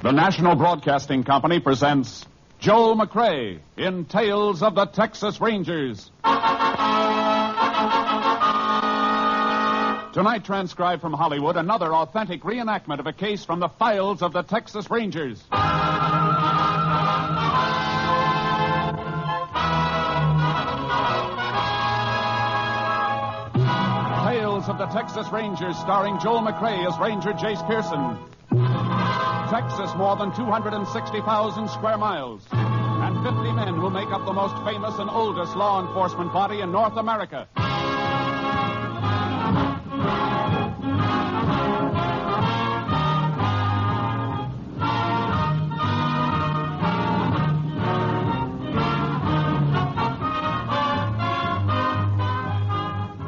The National Broadcasting Company presents Joel McCrea in Tales of the Texas Rangers. Tonight, transcribed from Hollywood, another authentic reenactment of a case from the files of the Texas Rangers. Tales of the Texas Rangers, starring Joel McCrea as Ranger Jace Pearson. Texas, more than 260,000 square miles, and 50 men who make up the most famous and oldest law enforcement body in North America.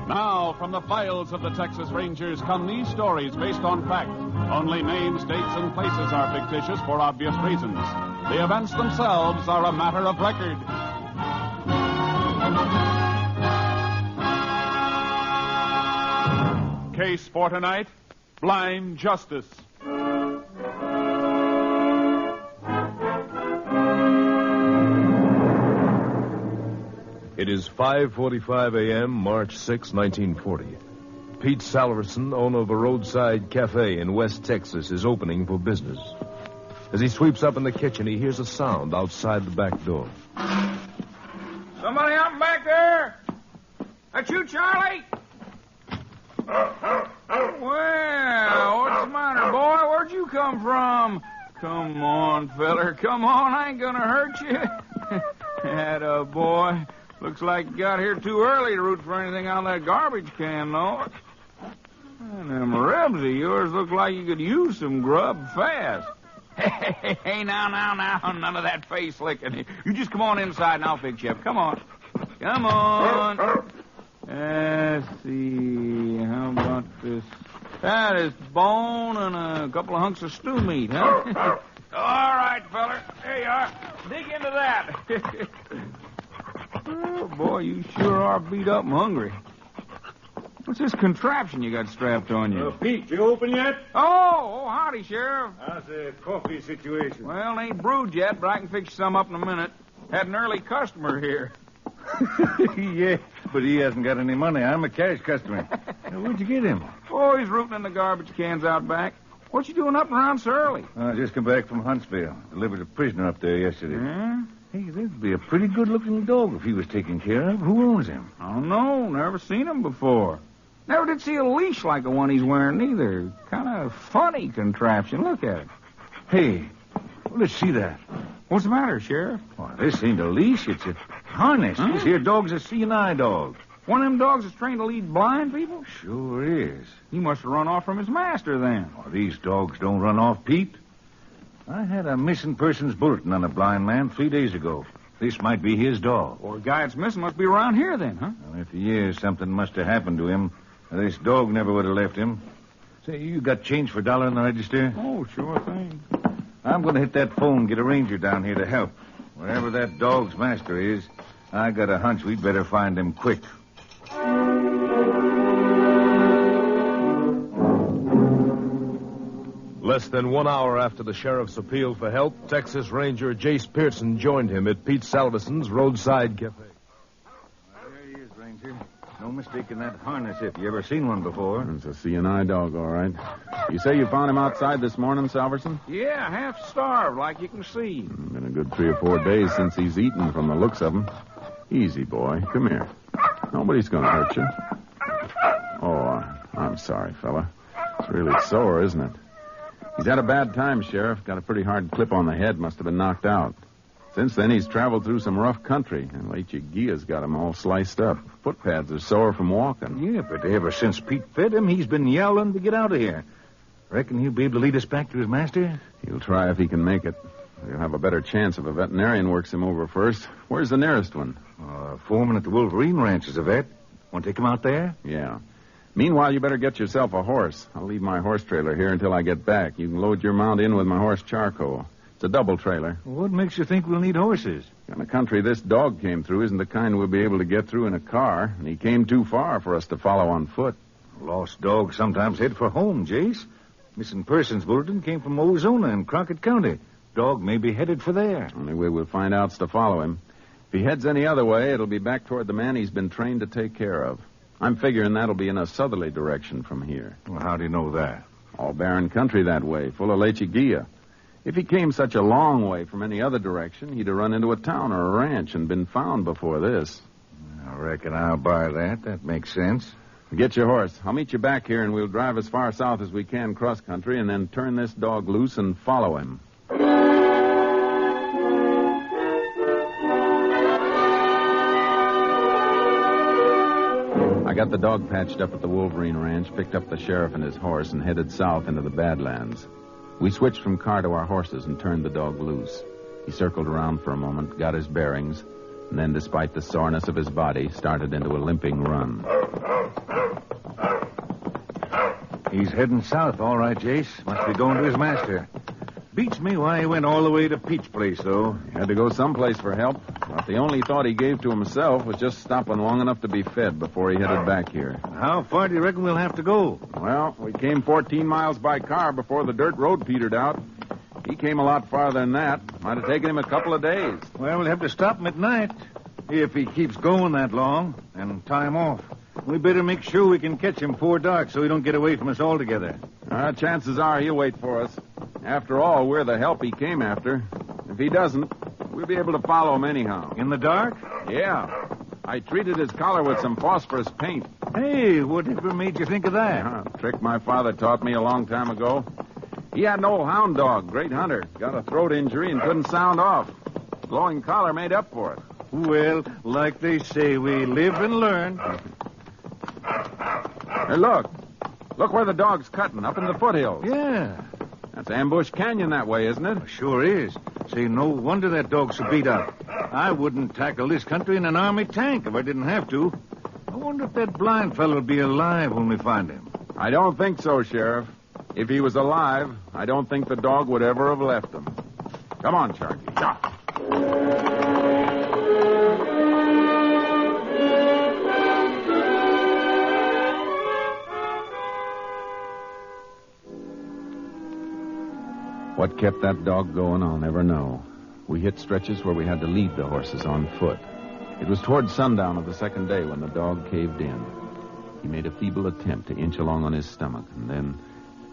Now, from the files of the Texas Rangers come these stories based on fact. Only names, dates, and places are fictitious for obvious reasons. The events themselves are a matter of record. Case for tonight, Blind Justice. It is 5:45 a.m., March 6, 1940. Pete Salverson, owner of a roadside cafe in West Texas, is opening for business. As he sweeps up in the kitchen, he hears a sound outside the back door. Somebody out back there? That you, Charlie? Well, what's the matter, boy? Where'd you come from? Come on, feller. Come on. I ain't gonna hurt you. Atta boy. Looks like you got here too early to root for anything out of that garbage can, though. And them ribs of yours look like you could use some grub fast. Hey, now. None of that face licking. You just come on inside and I'll fix you up. Come on. Come on. Let's see. How about this? That is bone and a couple of hunks of stew meat, huh? All right, feller. There you are. Dig into that. Oh, boy, you sure are beat up and hungry. What's this contraption you got strapped on you? Pete, you open yet? Oh, howdy, Sheriff. How's the coffee situation? Well, it ain't brewed yet, but I can fix you some up in a minute. Had an early customer here. Yeah, but he hasn't got any money. I'm a cash customer. Where'd you get him? Oh, he's rooting in the garbage cans out back. What you doing up around so early? I just come back from Huntsville. Delivered a prisoner up there yesterday. Yeah? Hey, that'd be a pretty good-looking dog if he was taken care of. Who owns him? I don't know. Never seen him before. Never did see a leash like the one he's wearing, either. Kind of funny contraption. Look at it. Hey, let's see that. What's the matter, Sheriff? Why, this ain't a leash. It's a harness. Huh? This here dog's a C&I dog. One of them dogs that's trained to lead blind people? Sure is. He must have run off from his master, then. Oh, these dogs don't run off, Pete. I had a missing persons bulletin on a blind man 3 days ago. This might be his dog. Or the guy that's missing must be around here, then, huh? Well, if he is, something must have happened to him. This dog never would have left him. Say, you got change for $1 in the register? Oh, sure thing. I'm going to hit that phone and get a ranger down here to help. Wherever that dog's master is, I got a hunch we'd better find him quick. Less than 1 hour after the sheriff's appeal for help, Texas Ranger Jace Pearson joined him at Pete Salverson's roadside cafe. There he is, Ranger. No mistaking that harness if you ever seen one before. It's a C&I dog, all right. You say you found him outside this morning, Salverson? Yeah, half starved, like you can see. Been a good 3 or 4 days since he's eaten from the looks of him. Easy, boy. Come here. Nobody's going to hurt you. Oh, I'm sorry, fella. It's really sore, isn't it? He's had a bad time, Sheriff. Got a pretty hard clip on the head. Must have been knocked out. Since then, he's traveled through some rough country, and Lechuguia's got him all sliced up. Footpads are sore from walking. Yeah, but ever since Pete fed him, he's been yowling to get out of here. Reckon he'll be able to lead us back to his master? He'll try if he can make it. He'll have a better chance if a veterinarian works him over first. Where's the nearest one? Foreman at the Wolverine Ranch is a vet. Want to take him out there? Yeah. Meanwhile, you better get yourself a horse. I'll leave my horse trailer here until I get back. You can load your mount in with my horse charcoal. It's a double trailer. What makes you think we'll need horses? And the country this dog came through isn't the kind we'll be able to get through in a car, and he came too far for us to follow on foot. Lost dogs sometimes head for home, Jace. Missing persons bulletin came from Ozona in Crockett County. Dog may be headed for there. Only way we'll find out's to follow him. If he heads any other way, it'll be back toward the man he's been trained to take care of. I'm figuring that'll be in a southerly direction from here. Well, how do you know that? All barren country that way, full of lechuguilla. If he came such a long way from any other direction, he'd have run into a town or a ranch and been found before this. I reckon I'll buy that. That makes sense. Get your horse. I'll meet you back here, and we'll drive as far south as we can cross-country and then turn this dog loose and follow him. I got the dog patched up at the Wolverine Ranch, picked up the sheriff and his horse, and headed south into the Badlands. We switched from car to our horses and turned the dog loose. He circled around for a moment, got his bearings, and then, despite the soreness of his body, started into a limping run. He's heading south, all right, Jace. Must be going to his master. Beats me why he went all the way to Pete's place, though. He had to go someplace for help, but the only thought he gave to himself was just stopping long enough to be fed before he headed back here. How far do you reckon we'll have to go? Well, we came 14 miles by car before the dirt road petered out. He came a lot farther than that. Might have taken him a couple of days. Well, we'll have to stop him at night. If he keeps going that long, and time off. We better make sure we can catch him before dark so he don't get away from us altogether. Chances are he'll wait for us. After all, we're the help he came after. If he doesn't, we'll be able to follow him anyhow. In the dark? Yeah. I treated his collar with some phosphorus paint. Hey, whatever made you think of that? Trick my father taught me a long time ago. He had an old hound dog, great hunter. Got a throat injury and couldn't sound off. Glowing collar made up for it. Well, like they say, we live and learn. Hey, look. Look where the dog's cutting, up in the foothills. Yeah. That's Ambush Canyon that way, isn't it? Sure is. Say, no wonder that dog's so beat up. I wouldn't tackle this country in an army tank if I didn't have to. I wonder if that blind fellow'll be alive when we find him. I don't think so, Sheriff. If he was alive, I don't think the dog would ever have left him. Come on, Sharky. What kept that dog going, I'll never know. We hit stretches where we had to lead the horses on foot. It was toward sundown of the second day when the dog caved in. He made a feeble attempt to inch along on his stomach and then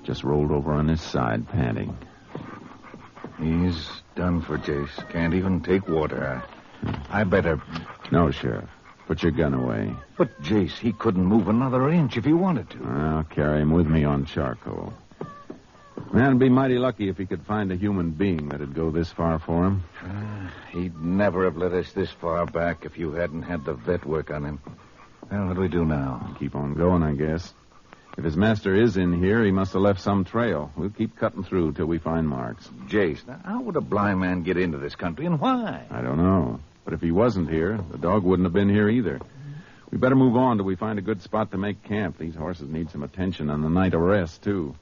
just rolled over on his side, panting. He's done for, Jace. Can't even take water. I better... No, Sheriff. Put your gun away. But, Jace, he couldn't move another inch if he wanted to. I'll carry him with me on charcoal. Man'd be mighty lucky if he could find a human being that'd go this far for him. He'd never have led us this far back if you hadn't had the vet work on him. Well, what do we do now? Keep on going, I guess. If his master is in here, he must have left some trail. We'll keep cutting through till we find marks. Jace, now, how would a blind man get into this country and why? I don't know. But if he wasn't here, the dog wouldn't have been here either. We better move on till we find a good spot to make camp. These horses need some attention on the night of rest, too.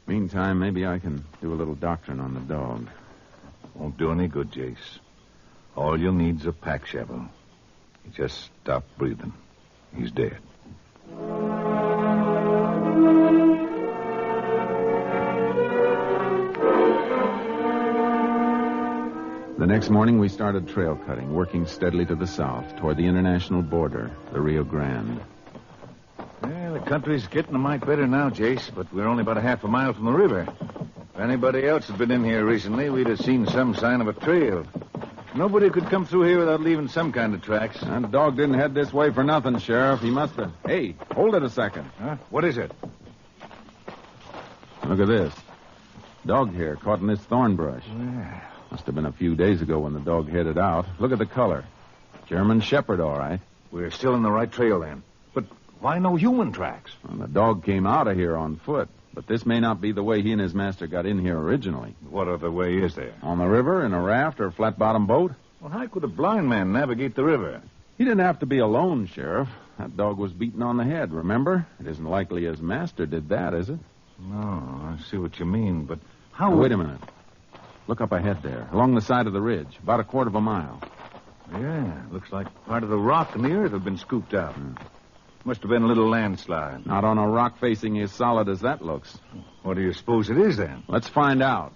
Meantime, maybe I can do a little doctoring on the dog. Won't do any good, Jace. All you'll need's a pack shovel. He just stopped breathing. He's dead. The next morning, we started trail cutting, working steadily to the south, toward the international border, the Rio Grande. Well, the country's getting a mite better now, Jace, but we're only about a half a mile from the river. If anybody else had been in here recently, we'd have seen some sign of a trail. Nobody could come through here without leaving some kind of tracks. That dog didn't head this way for nothing, Sheriff. He must have... Hey, hold it a second. Huh? What is it? Look at this. Dog hair caught in this thorn brush. Yeah. Must have been a few days ago when the dog headed out. Look at the color. German Shepherd, all right. We're still in the right trail, then. But why no human tracks? Well, the dog came out of here on foot, but this may not be the way he and his master got in here originally. What other way is there? On the river, in a raft, or a flat-bottom boat? Well, how could a blind man navigate the river? He didn't have to be alone, Sheriff. That dog was beaten on the head, remember? It isn't likely his master did that, is it? No, I see what you mean, but how... Now, wait a minute. Look up ahead there, along the side of the ridge, about a quarter of a mile. Yeah, looks like part of the rock and the earth have been scooped out. Must have been a little landslide. Not on a rock facing as solid as that looks. What do you suppose it is, then? Let's find out.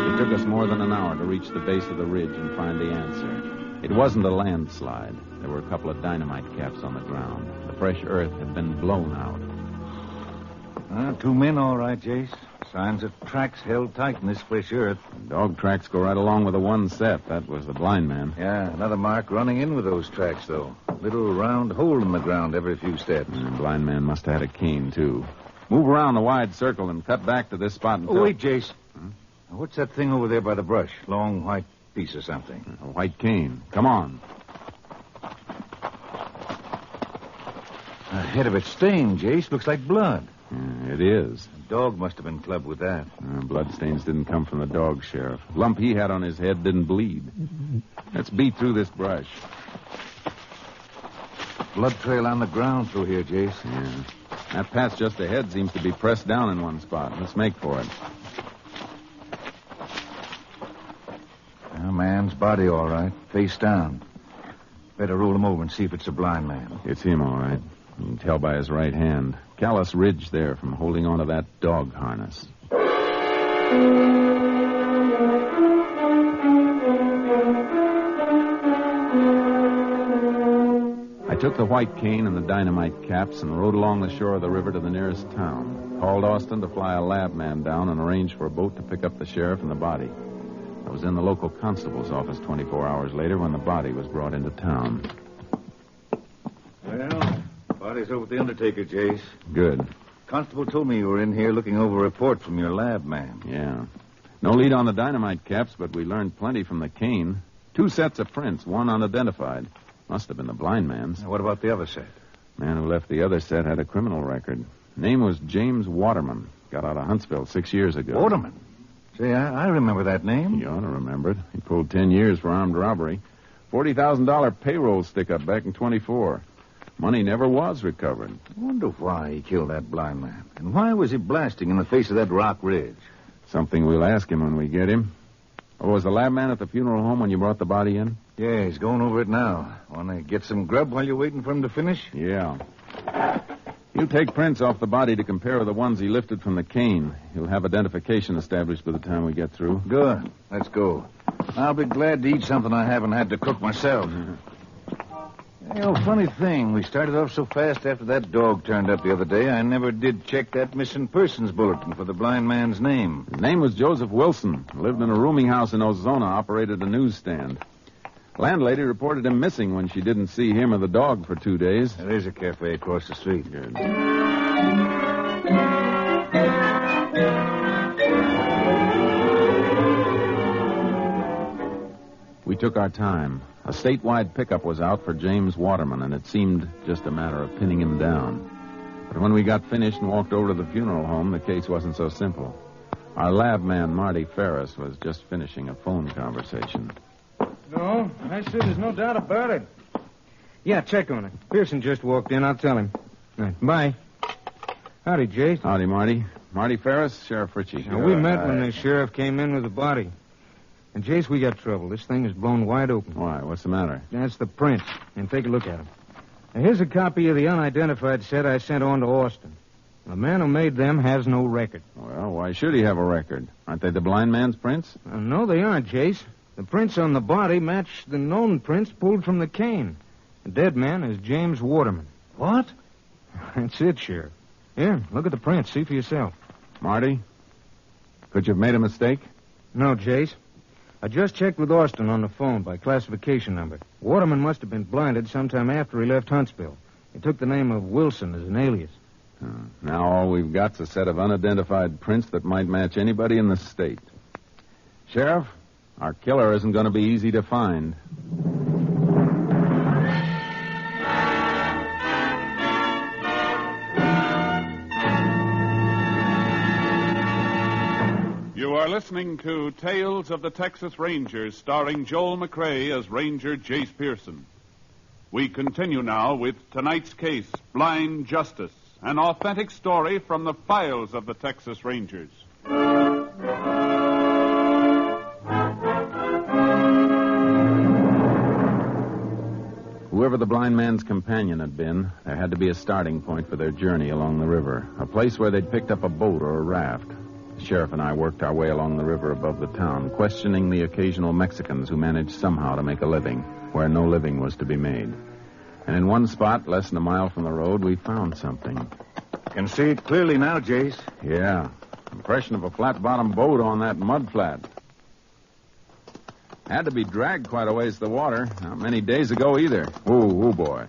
It took us more than an hour to reach the base of the ridge and find the answer. It wasn't a landslide. There were a couple of dynamite caps on the ground. The fresh earth had been blown out. Two men, all right, Jace. Signs of tracks held tight in this fresh earth. Dog tracks go right along with the one set. That was the blind man. Yeah, another mark running in with those tracks, though. Little round hole in the ground every few steps. The blind man must have had a cane, too. Move around the wide circle and cut back to this spot until... Oh, wait, Jace. What's that thing over there by the brush? Long white piece or something. A white cane. Come on. The head of it's stained, Jace. Looks like blood. Yeah, it is. The dog must have been clubbed with that. Bloodstains didn't come from the dog, Sheriff. Lump he had on his head didn't bleed. Let's beat through this brush. Blood trail on the ground through here, Jace. Yeah. That patch just ahead seems to be pressed down in one spot. Let's make for it. A man's body, all right. Face down. Better roll him over and see if it's a blind man. It's him, all right. You can tell by his right hand. Callous ridge there from holding onto that dog harness. I took the white cane and the dynamite caps and rode along the shore of the river to the nearest town. Called Austin to fly a lab man down and arrange for a boat to pick up the sheriff and the body. I was in the local constable's office 24 hours later when the body was brought into town. Well, body's over at the undertaker, Jace. Good. Constable told me you were in here looking over a report from your lab man. Yeah. No lead on the dynamite caps, but we learned plenty from the cane. 2 sets of prints, one unidentified. Must have been the blind man's. What about the other set? Man who left the other set had a criminal record. Name was James Waterman. Got out of Huntsville 6 years ago. Waterman? Say, I remember that name. You ought to remember it. He pulled 10 years for armed robbery. $40,000 payroll stick-up back in 24. Money never was recovered. I wonder why he killed that blind man. And why was he blasting in the face of that rock ridge? Something we'll ask him when we get him. Oh, was the lab man at the funeral home when you brought the body in? Yeah, he's going over it now. Want to get some grub while you're waiting for him to finish? Yeah. He'll take prints off the body to compare with the ones he lifted from the cane. He'll have identification established by the time we get through. Good. Let's go. I'll be glad to eat something I haven't had to cook myself. You know, funny thing. We started off so fast after that dog turned up the other day, I never did check that missing persons bulletin for the blind man's name. His name was Joseph Wilson. Lived in a rooming house in Ozona, operated a newsstand. Landlady reported him missing when she didn't see him or the dog for 2 days. There is a cafe across the street. Good. We took our time. A statewide pickup was out for James Waterman, and it seemed just a matter of pinning him down. But when we got finished and walked over to the funeral home, the case wasn't so simple. Our lab man, Marty Ferris, was just finishing a phone conversation. No, I said there's no doubt about it. Yeah, check on it. Pearson just walked in. I'll tell him. Right, bye. Howdy, Jace. Howdy, Marty. Marty Ferris, Sheriff Ritchie. Now, we met when the sheriff came in with the body. And, Jace, we got trouble. This thing is blown wide open. Why? What's the matter? That's the prints. And take a look at them. Now, here's a copy of the unidentified set I sent on to Austin. The man who made them has no record. Well, why should he have a record? Aren't they the blind man's prints? No, they aren't, Jace. The prints on the body match the known prints pulled from the cane. The dead man is James Waterman. What? That's it, Sheriff. Here, look at the prints. See for yourself. Marty? Could you have made a mistake? No, Jace. I just checked with Austin on the phone by classification number. Waterman must have been blinded sometime after he left Huntsville. He took the name of Wilson as an alias. Now all we've got's a set of unidentified prints that might match anybody in the state. Sheriff, our killer isn't going to be easy to find. You are listening to Tales of the Texas Rangers, starring Joel McCrea as Ranger Jace Pearson. We continue now with tonight's case, Blind Justice, an authentic story from the files of the Texas Rangers. Wherever the blind man's companion had been, there had to be a starting point for their journey along the river, a place where they'd picked up a boat or a raft. The sheriff and I worked our way along the river above the town, questioning the occasional Mexicans who managed somehow to make a living where no living was to be made. And in one spot, less than a mile from the road, we found something. Can see it clearly now, Jace. Yeah, impression of a flat-bottomed boat on that mud flat. Had to be dragged quite a ways to the water. Not many days ago either. Ooh, boy.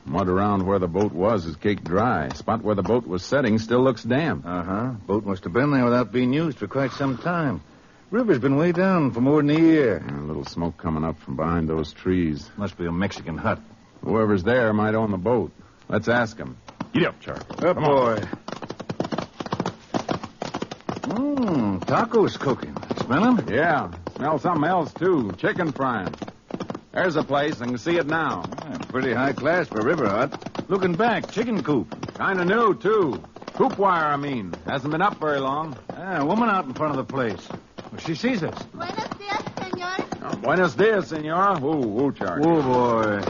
Mud around where the boat was is caked dry. Spot where the boat was setting still looks damp. Uh-huh. Boat must have been there without being used for quite some time. River's been way down for more than a year. A little smoke coming up from behind those trees. Must be a Mexican hut. Whoever's there might own the boat. Let's ask him. Get up, Charlie. Up, boy. Tacos cooking. Smell them? Yeah. Smell something else, too. Chicken frying. There's a place. I can see it now. Pretty high class for River Hut. Looking back, chicken coop. Kind of new, too. Coop wire, I mean. Hasn't been up very long. A woman out in front of the place. Well, she sees us. Buenos dias, senor. Oh, buenos dias, senora. Ooh, Charlie. Oh, boy.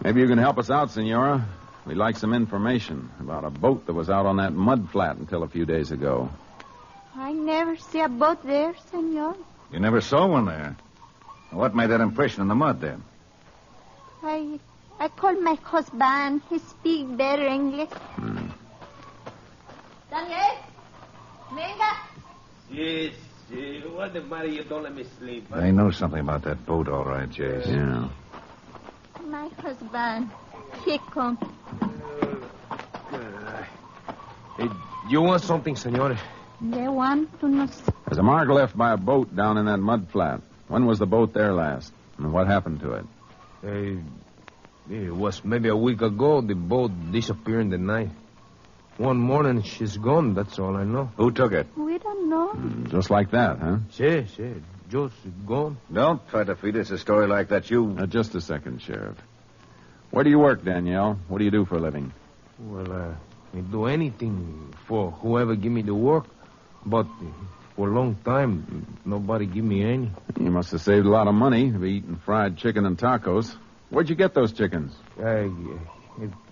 Maybe you can help us out, senora. We'd like some information about a boat that was out on that mud flat until a few days ago. I never see a boat there, senor. You never saw one there. What made that impression in the mud, then? I called my husband. He speaks better English. Daniel? Venga. Yes. What the matter? You don't let me sleep. Huh? They know something about that boat, all right, Jace. Yeah. My husband. He come. Hey, you want something, senor? They want to know. There's a mark left by a boat down in that mud flat. When was the boat there last? And what happened to it? It was maybe a week ago. The boat disappeared in the night. One morning, she's gone. That's all I know. Who took it? We don't know. Just like that, huh? Sí. Just gone. Don't try to feed us a story like that, you... Just a second, Sheriff. Where do you work, Danielle? What do you do for a living? Well, I do anything for whoever give me the work. But for a long time, nobody give me any. You must have saved a lot of money to be eating fried chicken and tacos. Where'd you get those chickens? I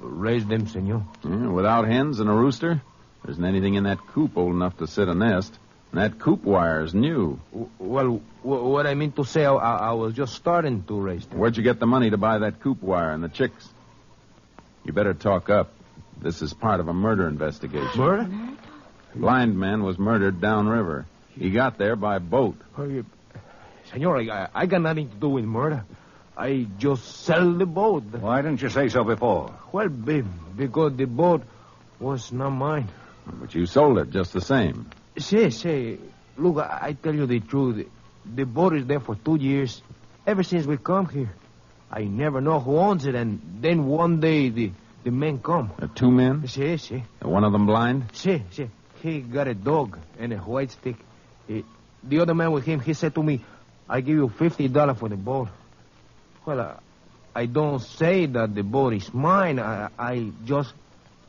raised them, senor. Yeah, without hens and a rooster? There isn't anything in that coop old enough to sit a nest. And that coop wire's new. Well, what I mean to say, I was just starting to raise them. Where'd you get the money to buy that coop wire and the chicks? You better talk up. This is part of a murder investigation. Murder? The blind man was murdered downriver. He got there by boat. Senor, I got nothing to do with murder. I just sell the boat. Why didn't you say so before? Well, because the boat was not mine. But you sold it just the same. Say, look, I tell you the truth. The boat is there for 2 years, ever since we come here. I never know who owns it, and then one day the men come. 2 men? Sí. One of them blind? Sí. He got a dog and a white stick. The other man with him, he said to me, I give you $50 for the boat. Well, I don't say that the boat is mine. I just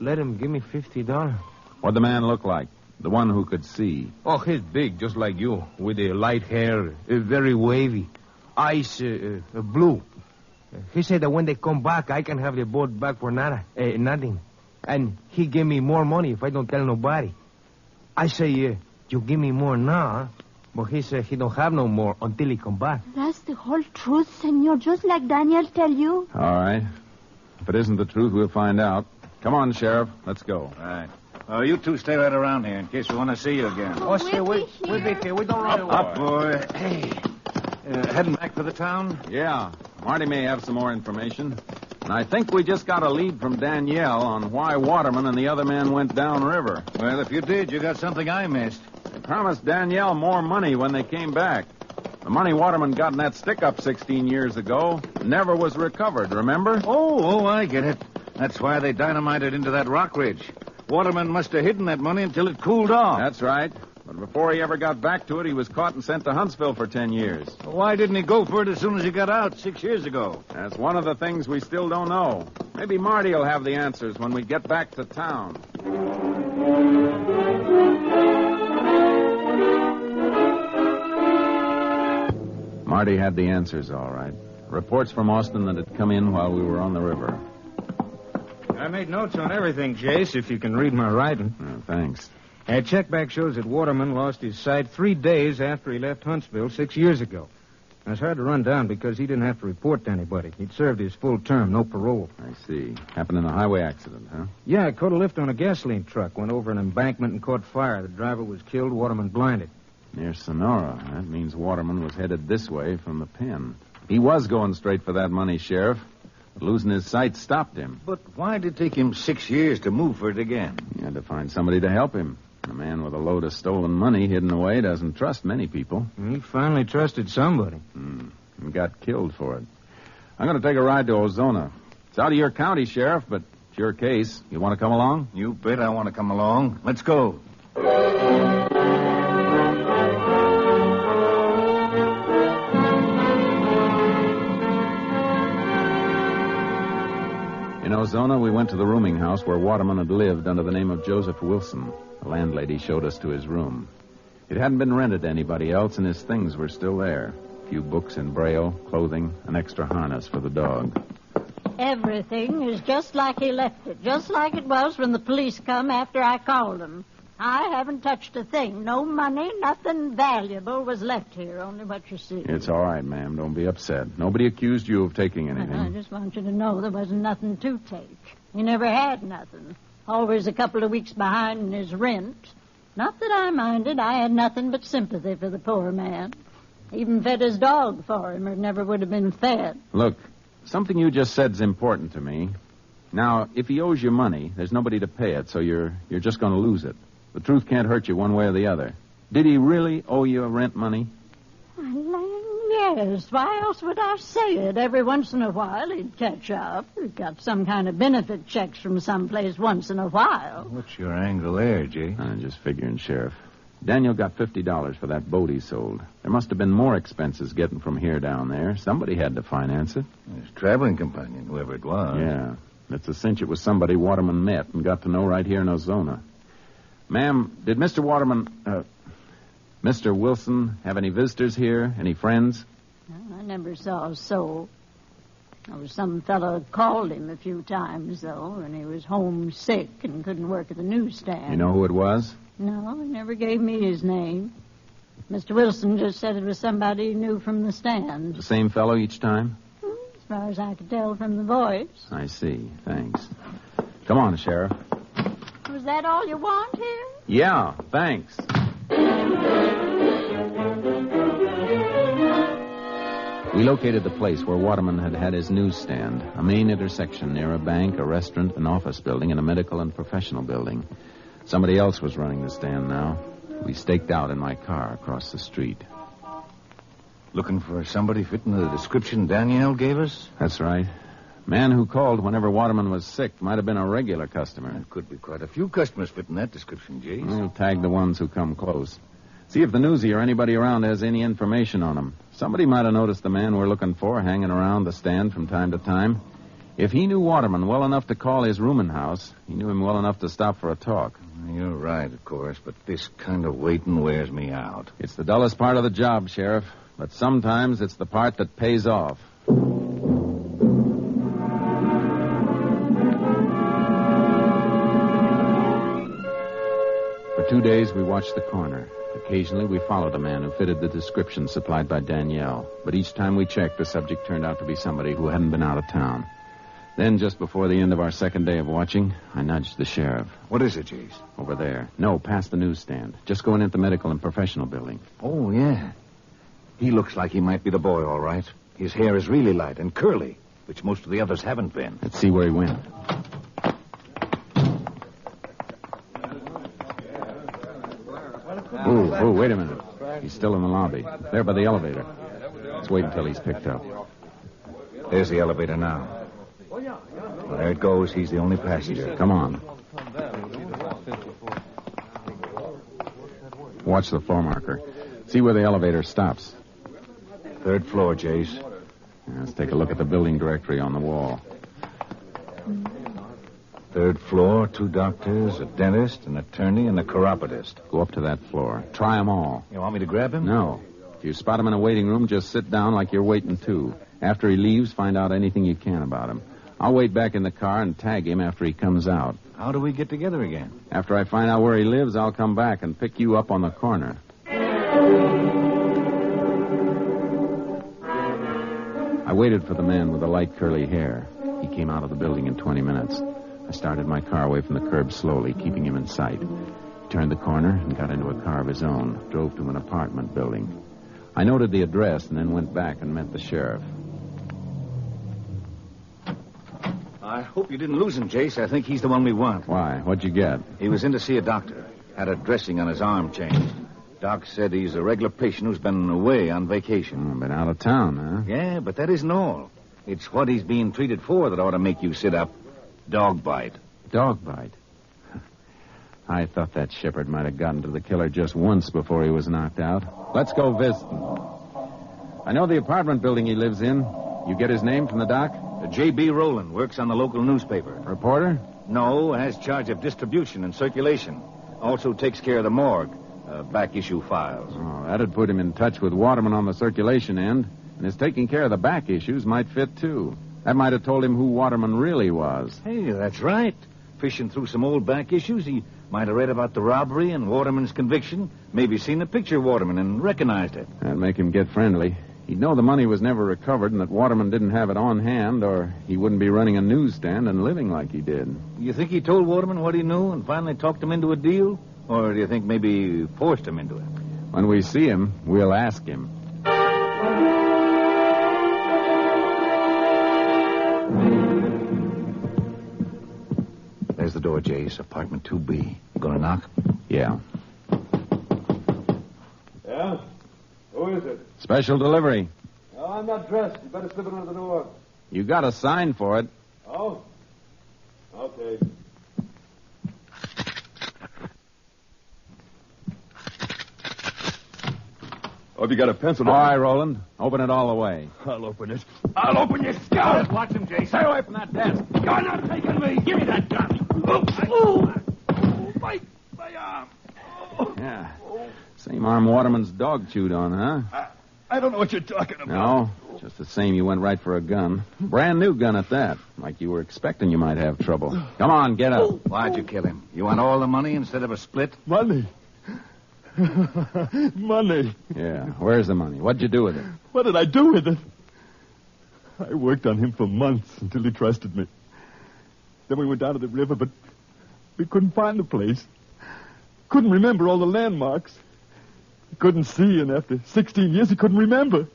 let him give me $50. What'd the man look like? The one who could see. Oh, he's big, just like you, with the light hair, very wavy, eyes blue. He said that when they come back, I can have the boat back for nothing. And he gave me more money if I don't tell nobody. I say, you give me more now, huh? But he said he don't have no more until he come back. That's the whole truth, senor, just like Daniel tell you. All right. If it isn't the truth, we'll find out. Come on, Sheriff. Let's go. All right. You two stay right around here in case we want to see you again. Oh, sure, we'll be here. We don't run away. Up, boy. Hey. Heading back for the town? Yeah. Marty may have some more information. And I think we just got a lead from Danielle on why Waterman and the other man went downriver. Well, if you did, you got something I missed. They promised Danielle more money when they came back. The money Waterman got in that stick-up 16 years ago never was recovered, remember? Oh, I get it. That's why they dynamited into that rock ridge. Waterman must have hidden that money until it cooled off. That's right. But before he ever got back to it, he was caught and sent to Huntsville for 10 years. Why didn't he go for it as soon as he got out 6 years ago? That's one of the things we still don't know. Maybe Marty will have the answers when we get back to town. Marty had the answers, all right. Reports from Austin that had come in while we were on the river. I made notes on everything, Jace, if you can read my writing. Thanks. That checkback shows that Waterman lost his sight 3 days after he left Huntsville 6 years ago. Now, it's hard to run down because he didn't have to report to anybody. He'd served his full term, no parole. I see. Happened in a highway accident, huh? Yeah, I caught a lift on a gasoline truck, went over an embankment and caught fire. The driver was killed, Waterman blinded. Near Sonora. That means Waterman was headed this way from the pen. He was going straight for that money, Sheriff. But losing his sight stopped him. But why did it take him 6 years to move for it again? He had to find somebody to help him. A man with a load of stolen money hidden away doesn't trust many people. He finally trusted somebody. And got killed for it. I'm going to take a ride to Ozona. It's out of your county, Sheriff, but it's your case. You want to come along? You bet I want to come along. Let's go. In Ozona, we went to the rooming house where Waterman had lived under the name of Joseph Wilson. The landlady showed us to his room. It hadn't been rented to anybody else, and his things were still there. A few books in Braille, clothing, an extra harness for the dog. Everything is just like he left it, just like it was when the police come after I called them. I haven't touched a thing. No money, nothing valuable was left here, only what you see. It's all right, ma'am. Don't be upset. Nobody accused you of taking anything. I just want you to know there wasn't nothing to take. He never had nothing. Always a couple of weeks behind in his rent. Not that I minded. I had nothing but sympathy for the poor man. Even fed his dog for him, or it never would have been fed. Look, something you just said's important to me. Now, if he owes you money, there's nobody to pay it, so you're just going to lose it. The truth can't hurt you one way or the other. Did he really owe you rent money? Yes. Why else would I say it? Every once in a while he'd catch up. He'd got some kind of benefit checks from someplace once in a while. What's your angle there, Jay? I'm just figuring, Sheriff. Daniel got $50 for that boat he sold. There must have been more expenses getting from here down there. Somebody had to finance it. His traveling companion, whoever it was. Yeah. It's a cinch it was somebody Waterman met and got to know right here in Ozona. Ma'am, did Mr. Mr. Wilson have any visitors here? Any friends? Well, I never saw a soul. There was some fellow called him a few times, though, and he was homesick and couldn't work at the newsstand. You know who it was? No, he never gave me his name. Mr. Wilson just said it was somebody he knew from the stand. The same fellow each time? As far as I could tell from the voice. I see. Thanks. Come on, Sheriff. Was that all you want here? Yeah, thanks. We located the place where Waterman had had his newsstand, a main intersection near a bank, a restaurant, an office building, and a medical and professional building. Somebody else was running the stand now. We staked out in my car across the street. Looking for somebody fitting the description Danielle gave us? That's right. Man who called whenever Waterman was sick might have been a regular customer. There could be quite a few customers fitting that description, Jace. We'll tag the ones who come close. See if the newsie or anybody around has any information on him. Somebody might have noticed the man we're looking for hanging around the stand from time to time. If he knew Waterman well enough to call his rooming house, he knew him well enough to stop for a talk. You're right, of course, but this kind of waiting wears me out. It's the dullest part of the job, Sheriff, but sometimes it's the part that pays off. For 2 days, we watched the corner. Occasionally, we followed a man who fitted the description supplied by Danielle. But each time we checked, the subject turned out to be somebody who hadn't been out of town. Then, just before the end of our second day of watching, I nudged the sheriff. What is it, Jace? Over there. No, past the newsstand. Just going into the medical and professional building. Oh, yeah. He looks like he might be the boy, all right. His hair is really light and curly, which most of the others haven't been. Let's see where he went. Oh, wait a minute. He's still in the lobby. There by the elevator. Let's wait until he's picked up. There's the elevator now. Well, there it goes. He's the only passenger. Come on. Watch the floor marker. See where the elevator stops. 3rd floor, Jace. Let's take a look at the building directory on the wall. 3rd floor, 2 doctors, a dentist, an attorney, and a chiropodist. Go up to that floor. Try them all. You want me to grab him? No. If you spot him in a waiting room, just sit down like you're waiting too. After he leaves, find out anything you can about him. I'll wait back in the car and tag him after he comes out. How do we get together again? After I find out where he lives, I'll come back and pick you up on the corner. I waited for the man with the light curly hair. He came out of the building in 20 minutes. I started my car away from the curb slowly, keeping him in sight. He turned the corner and got into a car of his own, drove to an apartment building. I noted the address and then went back and met the sheriff. I hope you didn't lose him, Jace. I think he's the one we want. Why? What'd you get? He was in to see a doctor. Had a dressing on his arm changed. Doc said he's a regular patient who's been away on vacation. Been out of town, huh? Yeah, but that isn't all. It's what he's being treated for that ought to make you sit up. Dog bite. Dog bite? I thought that shepherd might have gotten to the killer just once before he was knocked out. Let's go visit him. I know the apartment building he lives in. You get his name from the doc? J.B. Rowland works on the local newspaper. Reporter? No, has charge of distribution and circulation. Also takes care of the morgue, back issue files. Oh, that'd put him in touch with Waterman on the circulation end. And his taking care of the back issues might fit, too. That might have told him who Waterman really was. Hey, that's right. Fishing through some old back issues, he might have read about the robbery and Waterman's conviction. Maybe seen a picture of Waterman and recognized it. That'd make him get friendly. He'd know the money was never recovered and that Waterman didn't have it on hand, or he wouldn't be running a newsstand and living like he did. You think he told Waterman what he knew and finally talked him into a deal? Or do you think maybe he forced him into it? When we see him, we'll ask him. There's the door, Jace. Apartment 2B. You gonna knock? Yeah. Yeah? Who is it? Special delivery. Oh, I'm not dressed. You better slip it under the door. You got a sign for it. Oh? Okay. Oh, have you got a pencil? All right, Roland. Open it all the way. I'll open it. I'll open your skull. Watch him, Jace. Stay away from that desk. You're not taking me. Give me that gun. Oh, my arm. Yeah. Same arm Waterman's dog chewed on, huh? I don't know what you're talking about. No, just the same you went right for a gun. Brand new gun at that. Like you were expecting you might have trouble. Come on, get up. Why'd you kill him? You want all the money instead of a split? Money. Money. Yeah, where's the money? What'd you do with it? What did I do with it? I worked on him for months until he trusted me. Then we went down to the river, but we couldn't find the place. Couldn't remember all the landmarks. He couldn't see, and after 16 years, he couldn't remember.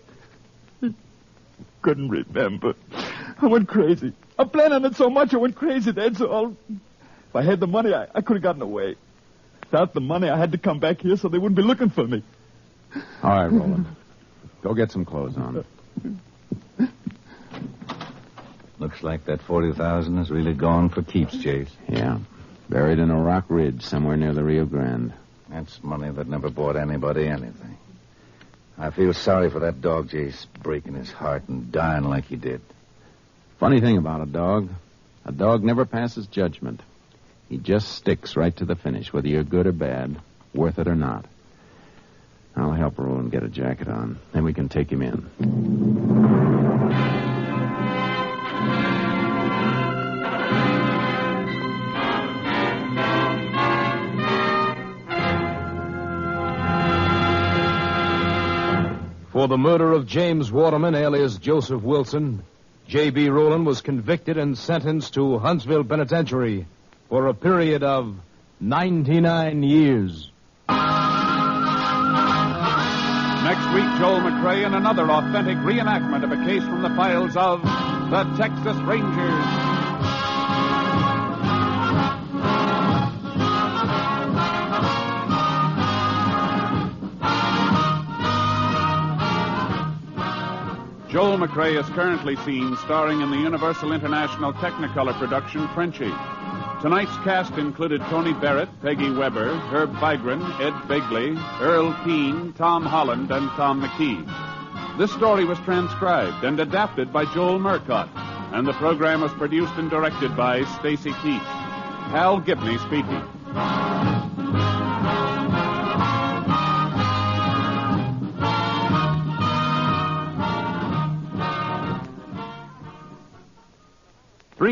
He couldn't remember. I went crazy. I planned on it so much, I went crazy, that's all. If I had the money, I could have gotten away. Without the money, I had to come back here so they wouldn't be looking for me. All right, Roland. Go get some clothes on. Looks like that 40,000 is really gone for keeps, Jace. Yeah. Buried in a rock ridge somewhere near the Rio Grande. That's money that never bought anybody anything. I feel sorry for that dog, Jace, breaking his heart and dying like he did. Funny thing about a dog never passes judgment. He just sticks right to the finish, whether you're good or bad, worth it or not. I'll help Roland get a jacket on. Then we can take him in. For the murder of James Waterman, alias Joseph Wilson, J.B. Rowland was convicted and sentenced to Huntsville Penitentiary for a period of 99 years. Next week, Joel McCrea in another authentic reenactment of a case from the files of the Texas Rangers. Joel McCrea is currently seen starring in the Universal International Technicolor production Frenchie. Tonight's cast included Tony Barrett, Peggy Weber, Herb Vigran, Ed Begley, Earl Keane, Tom Holland, and Tom McKee. This story was transcribed and adapted by Joel Murcott, and the program was produced and directed by Stacy Keach. Hal Gibney speaking.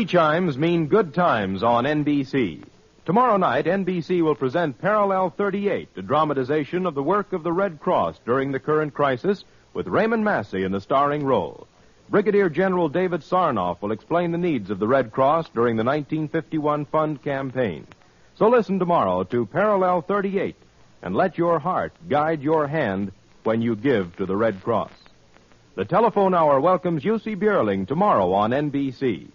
3 chimes mean good times on NBC. Tomorrow night, NBC will present Parallel 38, a dramatization of the work of the Red Cross during the current crisis, with Raymond Massey in the starring role. Brigadier General David Sarnoff will explain the needs of the Red Cross during the 1951 fund campaign. So listen tomorrow to Parallel 38 and let your heart guide your hand when you give to the Red Cross. The Telephone Hour welcomes UC Bierling tomorrow on NBC.